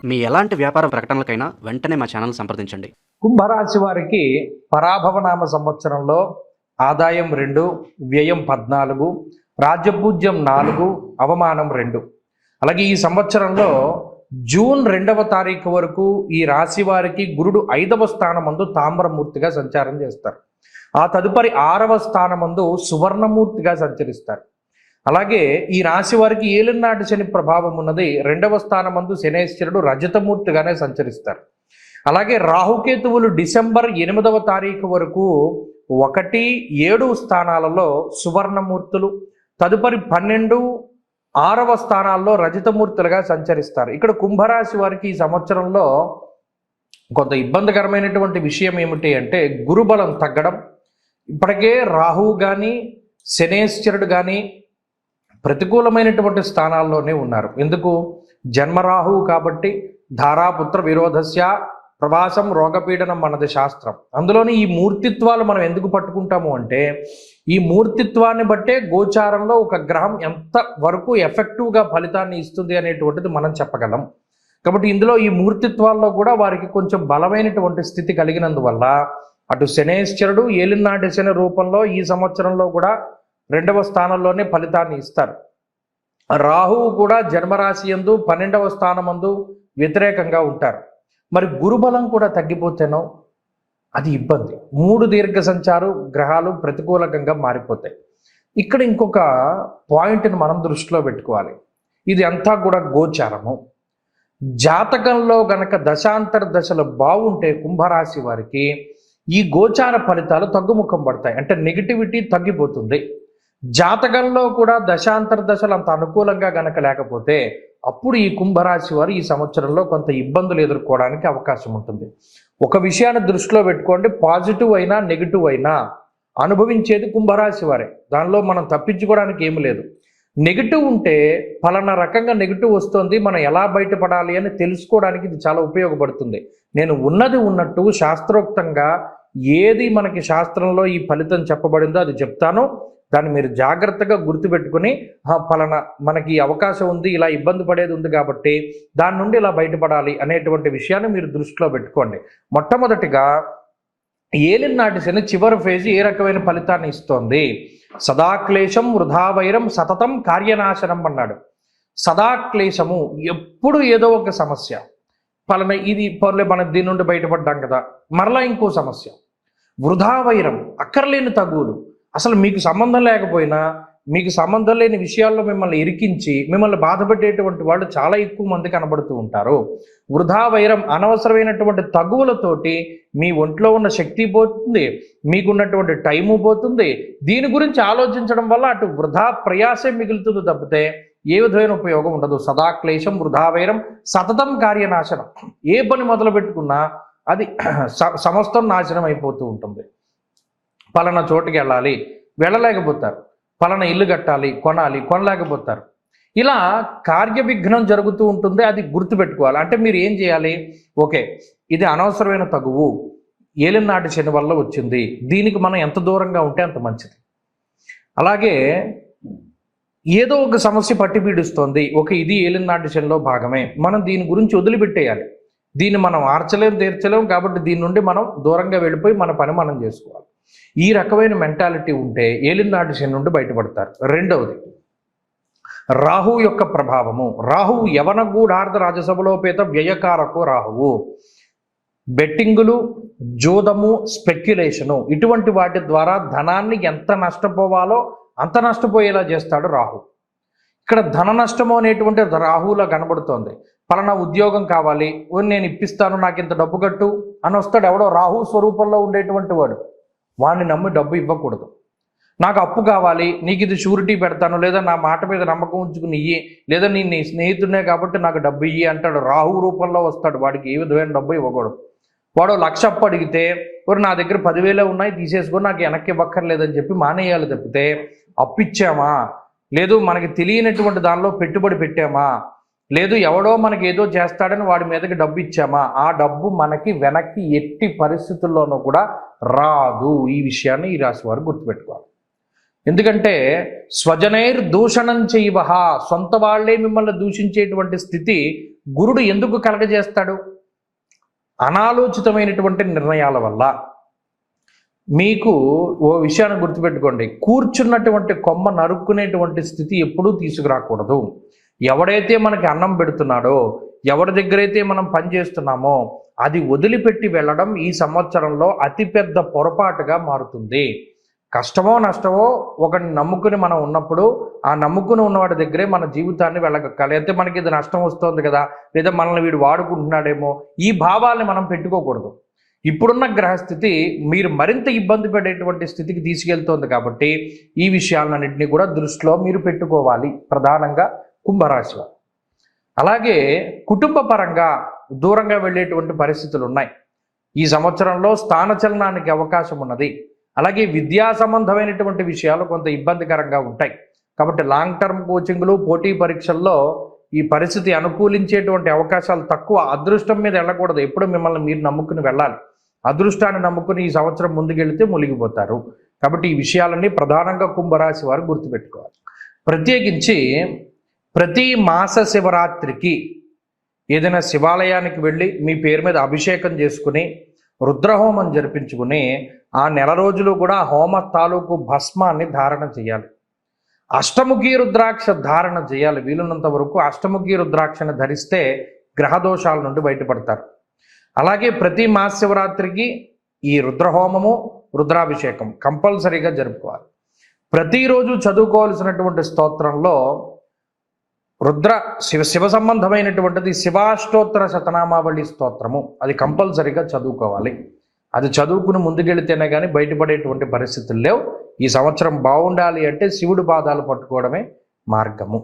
మీ ఎలాంటి వ్యాపార ప్రకటనలకైనా వెంటనే మా ఛానల్ సంప్రదించండి. కుంభరాశి వారికి పరాభవనామ సంవత్సరంలో ఆదాయం 2, వ్యయం 14, రాజ్యపూజ్యం 4, అవమానం 2. అలాగే ఈ సంవత్సరంలో జూన్ 2వ తారీఖు వరకు ఈ రాశి వారికి గురుడు 5వ స్థానమందు తామ్రమూర్తిగా సంచారం చేస్తారు. ఆ తదుపరి 6వ స్థానమందు సువర్ణమూర్తిగా సంచరిస్తారు. అలాగే ఈ రాశి వారికి ఏలినాటి శని ప్రభావం ఉన్నది. 2వ స్థానమందు శనేశ్వరుడు రజతమూర్తిగానే సంచరిస్తారు. అలాగే రాహుకేతువులు డిసెంబర్ 8వ తారీఖు వరకు 1, 7 స్థానాలలో సువర్ణమూర్తులు, తదుపరి 12, 6వ స్థానాల్లో రజతమూర్తులుగా సంచరిస్తారు. ఇక్కడ కుంభరాశి వారికి ఈ సంవత్సరంలో కొంత ఇబ్బందికరమైనటువంటి విషయం ఏమిటి అంటే గురుబలం తగ్గడం. ఇప్పటికే రాహువు కానీ శనేశ్వరుడు కానీ ప్రతికూలమైనటువంటి స్థానాల్లోనే ఉన్నారు. ఎందుకు? జన్మరాహువు కాబట్టి ధారాపుత్ర విరోధస్య ప్రవాసం రోగపీడనం మనది శాస్త్రం. అందులోని ఈ మూర్తిత్వాలు మనం ఎందుకు పట్టుకుంటాము అంటే ఈ మూర్తిత్వాన్ని బట్టే గోచారంలో ఒక గ్రహం ఎంత వరకు ఎఫెక్టివ్గా ఫలితాన్ని ఇస్తుంది అనేటువంటిది మనం చెప్పగలం. కాబట్టి ఇందులో ఈ మూర్తిత్వాల్లో కూడా వారికి కొంచెం బలమైనటువంటి స్థితి కలిగినందువల్ల అటు శనేశ్వరుడు ఏలినాటి శని రూపంలో ఈ సంవత్సరంలో కూడా 2వ స్థానంలోనే ఫలితాన్ని ఇస్తారు. రాహువు కూడా జన్మరాశి యందు 12వ స్థానమందు వ్యతిరేకంగా ఉంటారు. మరి గురుబలం కూడా తగ్గిపోతేనో అది ఇబ్బంది. 3 దీర్ఘ సంచారు గ్రహాలు ప్రతికూలకంగా మారిపోతాయి. ఇక్కడ ఇంకొక పాయింట్ని మనం దృష్టిలో పెట్టుకోవాలి. ఇది అంతా కూడా గోచారము. జాతకంలో గనక దశాంతర దశలు బాగుంటే కుంభరాశి వారికి ఈ గోచార ఫలితాలు తగ్గుముఖం పడతాయి. అంటే నెగిటివిటీ తగ్గిపోతుంది. జాతకంలో కూడా దశాంతర దశలు అంత అనుకూలంగా గనక లేకపోతే అప్పుడు ఈ కుంభరాశి వారు ఈ సంవత్సరంలో కొంత ఇబ్బందులు ఎదుర్కోవడానికి అవకాశం ఉంటుంది. ఒక విషయాన్ని దృష్టిలో పెట్టుకోండి, పాజిటివ్ అయినా నెగిటివ్ అయినా అనుభవించేది కుంభరాశి వారే. దానిలో మనం తప్పించుకోవడానికి ఏమి లేదు. నెగిటివ్ ఉంటే ఫలానా రకంగా నెగిటివ్ వస్తుంది, మనం ఎలా బయటపడాలి అని తెలుసుకోవడానికి ఇది చాలా ఉపయోగపడుతుంది. నేను ఉన్నది ఉన్నట్టు శాస్త్రోక్తంగా ఏది మనకి శాస్త్రంలో ఈ ఫలితం చెప్పబడిందో అది చెప్తాను. దాన్ని మీరు జాగ్రత్తగా గుర్తుపెట్టుకుని ఫలానా మనకి అవకాశం ఉంది, ఇలా ఇబ్బంది పడేది ఉంది కాబట్టి దాని నుండి ఇలా బయటపడాలి అనేటువంటి విషయాన్ని మీరు దృష్టిలో పెట్టుకోండి. మొట్టమొదటిగా ఏలినాటి శని చివరి ఫేజీ ఏ రకమైన ఫలితాన్ని ఇస్తోంది? సదాక్లేశం వృధావైరం సతతం కార్యనాశనం అన్నాడు. సదాక్లేశము, ఎప్పుడు ఏదో ఒక సమస్య. ఫలానా ఇది పనులే, మనం దీని నుండి బయటపడ్డాం కదా, మరలా ఇంకో సమస్య. వృధావైరం, అక్కర్లేని తగువులు. అసలు మీకు సంబంధం లేకపోయినా మీకు సంబంధం లేని విషయాల్లో మిమ్మల్ని ఇరికించి మిమ్మల్ని బాధపెట్టేటువంటి వాళ్ళు చాలా ఎక్కువ మంది కనబడుతూ ఉంటారు. వృధా వైరం, అనవసరమైనటువంటి తగువులతోటి మీ ఒంట్లో ఉన్న శక్తి పోతుంది, మీకున్నటువంటి టైము పోతుంది. దీని గురించి ఆలోచించడం వల్ల అటు వృధా ప్రయాసే మిగులుతుంది తప్పితే ఏ విధమైన ఉపయోగం ఉండదు. సదాక్లేశం వృధావైరం సతతం కార్యనాశనం. ఏ పని మొదలు పెట్టుకున్నా అది సమస్తం నాశనం అయిపోతూ ఉంటుంది. పలానా చోటుకి వెళ్ళాలి, వెళ్ళలేకపోతారు. పలానా ఇల్లు కట్టాలి, కొనాలి, కొనలేకపోతారు. ఇలా కార్య విఘ్నం జరుగుతూ ఉంటుంది. అది గుర్తుపెట్టుకోవాలి. అంటే మీరు ఏం చేయాలి? ఓకే, ఇది అనవసరమైన తగువు, ఏలినాటి శని వల్ల వచ్చింది, దీనికి మనం ఎంత దూరంగా ఉంటే అంత మంచిది. అలాగే ఏదో ఒక సమస్య పట్టి పీడిస్తోంది, ఓకే ఇది ఏలినాటి శనిలో భాగమే, మనం దీని గురించి వదిలిపెట్టేయాలి. దీన్ని మనం ఆర్చలేం, తీర్చలేం, కాబట్టి దీని నుండి మనం దూరంగా వెళ్ళిపోయి మన పని మనం చేసుకోవాలి. ఈ రకమైన మెంటాలిటీ ఉంటే ఏలినాటి శని నుండి బయటపడతారు. రెండవది రాహువు యొక్క ప్రభావము. రాహువు యవన గూఢార్థ రాజసభలోపేత వ్యయకారకో రాహువు. బెట్టింగులు, జోదము, స్పెక్యులేషను ఇటువంటి వాటి ద్వారా ధనాన్ని ఎంత నష్టపోవాలో అంత నష్టపోయేలా చేస్తాడు రాహు. ఇక్కడ ధన నష్టము అనేటువంటి రాహువులా కనబడుతోంది. పలానా ఉద్యోగం కావాలి, నేను ఇప్పిస్తాను, నాకు ఇంత డబ్బు కట్టు అని వస్తాడు ఎవడో రాహు స్వరూపంలో ఉండేటువంటి వాడు. వాడిని నమ్మి డబ్బు ఇవ్వకూడదు. నాకు అప్పు కావాలి, నీకు ఇది షూరిటీ పెడతాను, లేదా నా మాట మీద నమ్మకం ఉంచుకుని ఇయ్యి, లేదా నేను నీ స్నేహితుడినే కాబట్టి నాకు డబ్బు ఇయ్యి అంటాడు. రాహు రూపంలో వస్తాడు. వాడికి ఏ విధమైన డబ్బు ఇవ్వకూడదు. వాడు 1,00,000 అప్పు అడిగితే నా దగ్గర 10,000 ఉన్నాయి తీసేసుకొని నాకు వెనక్కి ఇవ్వక్కర్లేదని చెప్పి మానేయాలి తప్పితే అప్పు ఇచ్చామా, లేదు మనకి తెలియనటువంటి దానిలో పెట్టుబడి పెట్టామా, లేదు ఎవడో మనకి ఏదో చేస్తాడని వాడి మీదకి డబ్బు ఇచ్చామా, ఆ డబ్బు మనకి వెనక్కి ఎట్టి పరిస్థితుల్లోనూ కూడా రాదు. ఈ విషయాన్ని ఈ రాశి వారు గుర్తుపెట్టుకోవాలి. ఎందుకంటే స్వజనైర్ దూషణం చేయవహ, సొంత వాళ్లే మిమ్మల్ని దూషించేటువంటి స్థితి గురుడు ఎందుకు కలగజేస్తాడు? అనాలోచితమైనటువంటి నిర్ణయాల వల్ల. మీకు ఓ విషయాన్ని గుర్తుపెట్టుకోండి, కూర్చున్నటువంటి కొమ్మ నరుక్కునేటువంటి స్థితి ఎప్పుడూ తీసుకురాకూడదు. ఎవడైతే మనకి అన్నం పెడుతున్నాడో, ఎవరి దగ్గరైతే మనం పని చేస్తున్నామో అది వదిలిపెట్టి వెళ్ళడం ఈ సంవత్సరంలో అతిపెద్ద పొరపాటుగా మారుతుంది. కష్టమో నష్టమో ఒకరిని నమ్ముకుని మనం ఉన్నప్పుడు ఆ నమ్ముకుని ఉన్నవాడి దగ్గరే మన జీవితాన్ని వెళ్ళగక్కాలి. అయితే మనకి ఇది నష్టం వస్తుంది కదా, లేదా మనల్ని వీడు వాడుకుంటున్నాడేమో, ఈ భావాల్ని మనం పెట్టుకోకూడదు. ఇప్పుడున్న గ్రహస్థితి మీరు మరింత ఇబ్బంది పడేటువంటి స్థితికి తీసుకెళ్తోంది కాబట్టి ఈ విషయాలన్నింటినీ కూడా దృష్టిలో మీరు పెట్టుకోవాలి, ప్రధానంగా కుంభరాశి వారు. అలాగే కుటుంబ పరంగా దూరంగా వెళ్ళేటువంటి పరిస్థితులు ఉన్నాయి. ఈ సంవత్సరంలో స్థానచలనానికి అవకాశం ఉన్నది. అలాగే విద్యా సంబంధమైనటువంటి విషయాలు కొంత ఇబ్బందికరంగా ఉంటాయి. కాబట్టి లాంగ్ టర్మ్ కోచింగ్లు, పోటీ పరీక్షల్లో ఈ పరిస్థితి అనుకూలించేటువంటి అవకాశాలు తక్కువ. అదృష్టం మీద వెళ్ళకూడదు, ఎప్పుడు మిమ్మల్ని మీరు నమ్ముకుని వెళ్ళాలి. అదృష్టాన్ని నమ్ముకుని ఈ సంవత్సరం ముందుకెళ్తే మునిగిపోతారు. కాబట్టి ఈ విషయాలన్నీ ప్రధానంగా కుంభరాశి వారు గుర్తుపెట్టుకోవాలి. ప్రత్యేకించి ప్రతి మాస శివరాత్రికి ఏదైనా శివాలయానికి వెళ్ళి మీ పేరు మీద అభిషేకం చేసుకుని రుద్రహోమం జరిపించుకుని ఆ నెల రోజులు కూడా హోమ తాలూకు భస్మాన్ని ధారణ చేయాలి. అష్టముఖి రుద్రాక్ష ధారణ చేయాలి. వీలున్నంత వరకు అష్టముఖి రుద్రాక్షను ధరిస్తే గ్రహదోషాల నుండి బయటపడతారు. అలాగే ప్రతి మాస శివరాత్రికి ఈ రుద్రహోమము, రుద్రాభిషేకం కంపల్సరీగా జరుపుకోవాలి. ప్రతిరోజు చదువుకోవాల్సినటువంటి స్తోత్రంలో శివ సంబంధమైనటువంటిది శివాష్టోత్తర శతనామావళి స్తోత్రము, అది కంపల్సరీగా చదువుకోవాలి. అది చదువుకుని ముందుకెళితేనే కానీ బయటపడేటువంటి పరిస్థితులు లేవు. ఈ సంవత్సరం బాగుండాలి అంటే శివుడి పాదాలు పట్టుకోవడమే మార్గము.